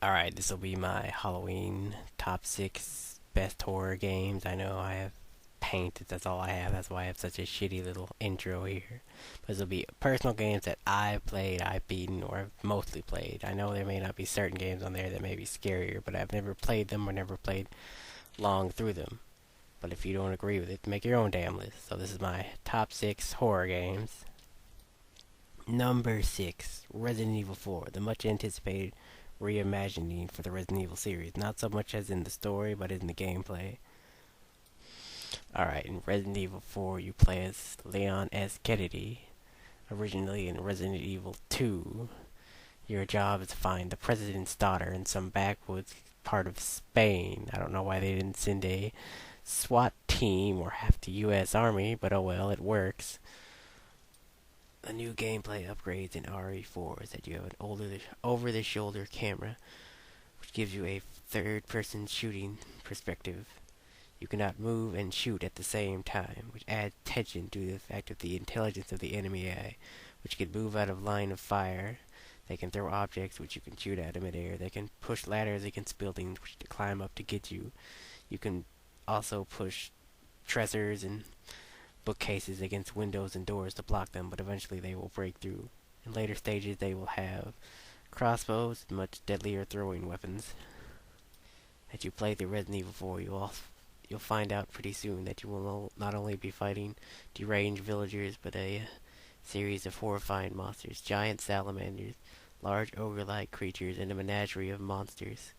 Alright, this will be my Halloween top 6 best horror games. I know I have paint, that's all I have. That's why I have such a shitty little intro here. But this will be personal games that I've played, I've beaten, or have mostly played. I know there may not be certain games on there that may be scarier, but I've never played them or never played long through them. But if you don't agree with it, make your own damn list. So this is my top 6 horror games. Number 6, Resident Evil 4, the much anticipated reimagining for the Resident Evil series. Not so much as in the story, but in the gameplay. Alright, in Resident Evil 4, you play as Leon S. Kennedy. Originally in Resident Evil 2, your job is to find the president's daughter in some backwoods part of Spain. I don't know why they didn't send a SWAT team or half the US Army, but oh well, it works. The new gameplay upgrades in RE4 is that you have an over-the-shoulder camera, which gives you a third-person shooting perspective. You cannot move and shoot at the same time, which adds tension due to the fact of the intelligence of the enemy AI, which can move out of line of fire. They can throw objects, which you can shoot at in midair. They can push ladders against buildings, which to climb up to get you. You can also push dressers and bookcases against windows and doors to block them, but eventually they will break through. In later stages, they will have crossbows and much deadlier throwing weapons. As you play through Resident Evil 4, you'll find out pretty soon that you will not only be fighting deranged villagers, but a series of horrifying monsters, giant salamanders, large ogre-like creatures, and a menagerie of monsters.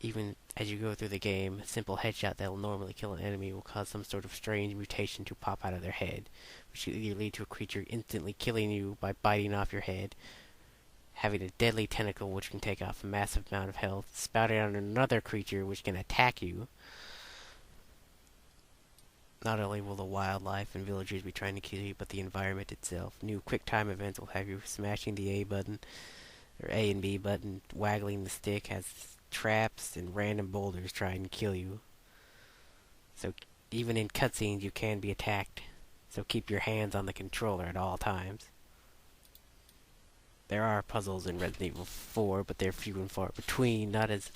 Even as you go through the game, a simple headshot that will normally kill an enemy will cause some sort of strange mutation to pop out of their head, which will either lead to a creature instantly killing you by biting off your head, having a deadly tentacle which can take off a massive amount of health, spouting out another creature which can attack you. Not only will the wildlife and villagers be trying to kill you, but the environment itself. New quick time events will have you smashing the A button, or A and B button, waggling the stick, has traps and random boulders trying to kill you. So even in cutscenes you can be attacked. So keep your hands on the controller at all times. There are puzzles in Resident Evil 4, but they're few and far between, not as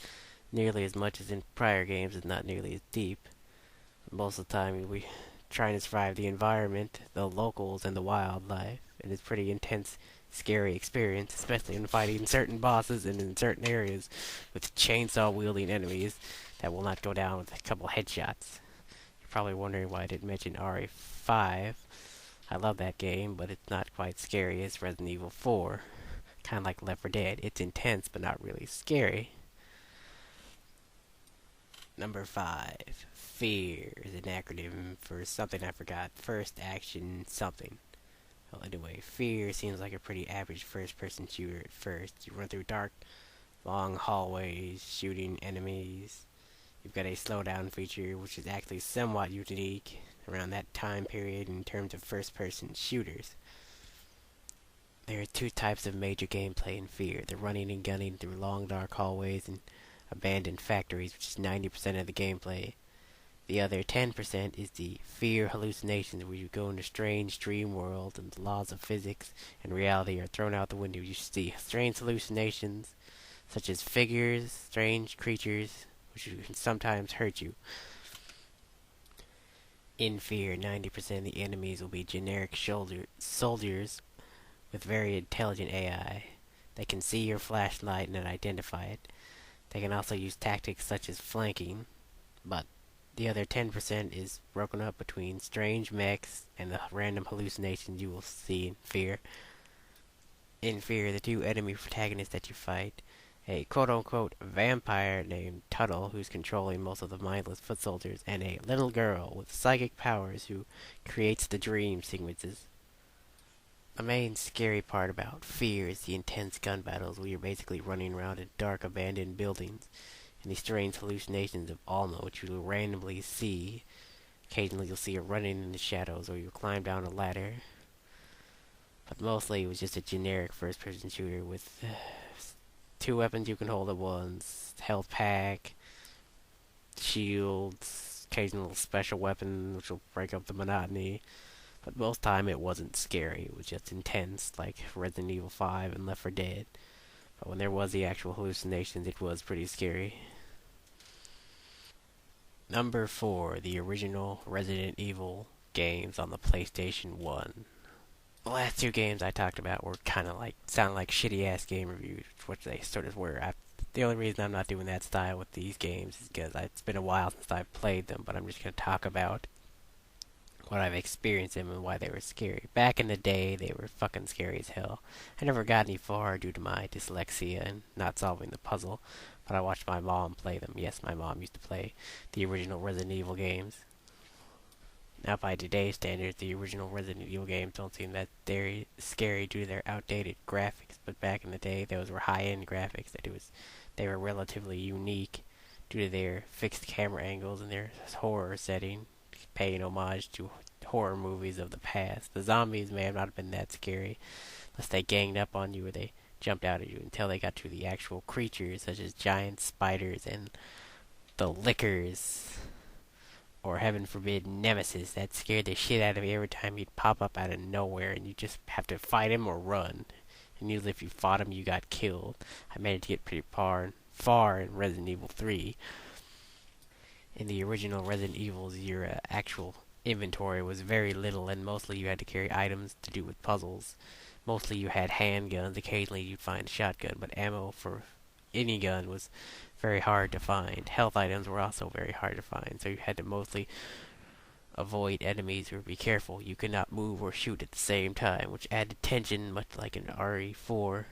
nearly as much as in prior games and not nearly as deep. Most of the time we trying to survive the environment, the locals, and the wildlife. And it's pretty intense, scary experience, especially in fighting certain bosses and in certain areas with chainsaw-wielding enemies that will not go down with a couple headshots. You're probably wondering why I didn't mention RE5. I love that game, but it's not quite scary as Resident Evil 4. Kind of like Left 4 Dead. It's intense, but not really scary. Number 5. FEAR is an acronym for something I forgot. First action something. Well, anyway, FEAR seems like a pretty average first-person shooter at first. You run through dark, long hallways, shooting enemies. You've got a slowdown feature, which is actually somewhat unique around that time period in terms of first-person shooters. There are two types of major gameplay in FEAR. The running and gunning through long, dark hallways and abandoned factories, which is 90% of the gameplay. The other 10% is the FEAR hallucinations, where you go into a strange dream world and the laws of physics and reality are thrown out the window. You see strange hallucinations, such as figures, strange creatures, which can sometimes hurt you. In FEAR, 90% of the enemies will be generic soldiers with very intelligent AI. They can see your flashlight and identify it. They can also use tactics such as flanking, but the other 10% is broken up between strange mechs and the random hallucinations you will see in FEAR. In FEAR, the two enemy protagonists that you fight, a quote-unquote vampire named Tuttle, who's controlling most of the mindless foot soldiers, and a little girl with psychic powers who creates the dream sequences. The main scary part about FEAR is the intense gun battles where you're basically running around in dark abandoned buildings and the strange hallucinations of Alma, which you will randomly see. Occasionally you'll see her running in the shadows or you'll climb down a ladder. But mostly it was just a generic first-person shooter with two weapons you can hold at once, health pack, shields, occasional special weapon which will break up the monotony. But most time it wasn't scary, it was just intense, like Resident Evil 5 and Left 4 Dead. But when there was the actual hallucinations, it was pretty scary. Number 4, the original Resident Evil games on the PlayStation 1. The last two games I talked about were kind of like, sound like shitty ass game reviews, which they sort of were. The only reason I'm not doing that style with these games is because it's been a while since I've played them, but I'm just going to talk about what I've experienced them and why they were scary. Back in the day, they were fucking scary as hell. I never got any far due to my dyslexia and not solving the puzzle, but I watched my mom play them. Yes, my mom used to play the original Resident Evil games. Now, by today's standards, the original Resident Evil games don't seem that very scary due to their outdated graphics. But back in the day, those were high-end graphics. They were relatively unique due to their fixed camera angles and their horror setting, paying homage to horror movies of the past. The zombies may have not been that scary, unless they ganged up on you or they jumped out at you, until they got to the actual creatures, such as giant spiders and the lickers. Or heaven forbid, Nemesis, that scared the shit out of me every time he'd pop up out of nowhere, and you just have to fight him or run. And usually if you fought him, you got killed. I managed to get pretty far in Resident Evil 3. In the original Resident Evils, your actual inventory was very little, and mostly you had to carry items to do with puzzles. Mostly you had handguns, occasionally you'd find a shotgun, but ammo for any gun was very hard to find. Health items were also very hard to find, so you had to mostly avoid enemies or be careful. You could not move or shoot at the same time, which added tension, much like in RE4.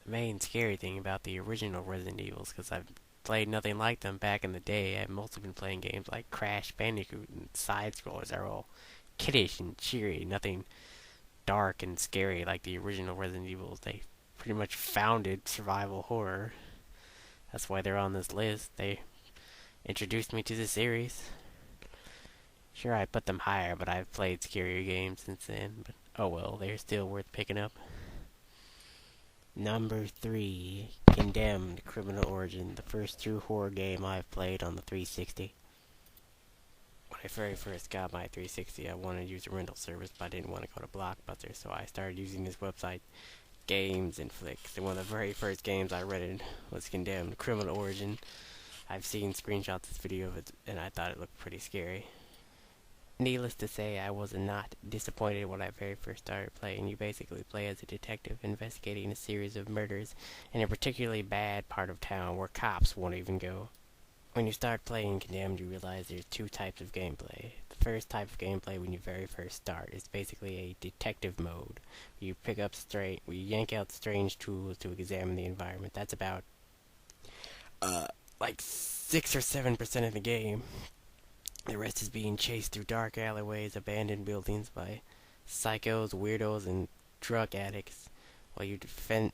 The main scary thing about the original Resident Evils, because I've played nothing like them back in the day, I've mostly been playing games like Crash Bandicoot and side-scrollers. They're all kiddish and cheery, nothing dark and scary like the original Resident Evils. They pretty much founded survival horror. That's why they're on this list. They introduced me to the series. Sure, I put them higher, but I've played scarier games since then. But oh well, they're still worth picking up. Number 3, Condemned: Criminal Origin, the first true horror game I've played on the 360. When I very first got my 360, I wanted to use a rental service, but I didn't want to go to Blockbuster, so I started using this website, Games and Flicks. And one of the very first games I rented was Condemned: Criminal Origin. I've seen screenshots of this video of it, and I thought it looked pretty scary. Needless to say, I was not disappointed when I very first started playing. You basically play as a detective investigating a series of murders in a particularly bad part of town where cops won't even go. When you start playing Condemned, you realize there's two types of gameplay. The first type of gameplay when you very first start is basically a detective mode. You yank out strange tools to examine the environment. That's about like 6 or 7% of the game. The rest is being chased through dark alleyways, abandoned buildings by psychos, weirdos, and drug addicts, while you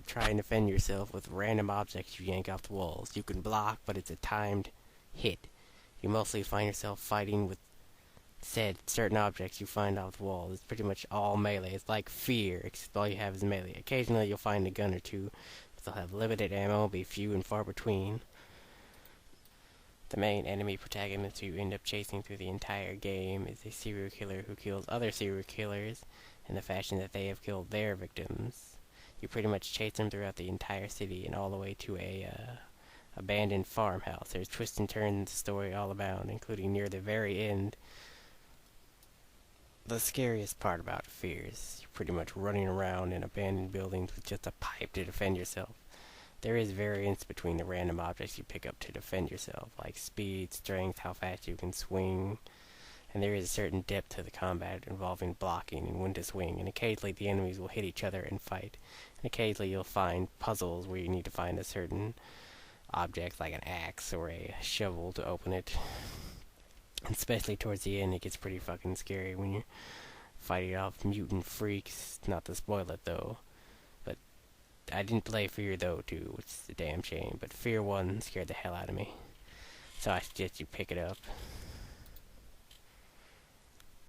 try and defend yourself with random objects you yank off the walls. You can block, but it's a timed hit. You mostly find yourself fighting with certain objects you find off the walls. It's pretty much all melee. It's like Fear, except all you have is melee. Occasionally you'll find a gun or two, but they'll have limited ammo, be few and far between. The main enemy protagonist who you end up chasing through the entire game is a serial killer who kills other serial killers in the fashion that they have killed their victims. You pretty much chase them throughout the entire city and all the way to a abandoned farmhouse. There's twists and turns in the story all about, including near the very end. The scariest part about Fear is you're pretty much running around in abandoned buildings with just a pipe to defend yourself. There is variance between the random objects you pick up to defend yourself, like speed, strength, how fast you can swing, and there is a certain depth to the combat involving blocking and when to swing, and occasionally the enemies will hit each other and fight, and occasionally you'll find puzzles where you need to find a certain object, like an axe or a shovel, to open it. And especially towards the end, it gets pretty fucking scary when you're fighting off mutant freaks. Not to spoil it, though. I didn't play Fear though 2, which is a damn shame, but Fear 1 scared the hell out of me. So I suggest you pick it up.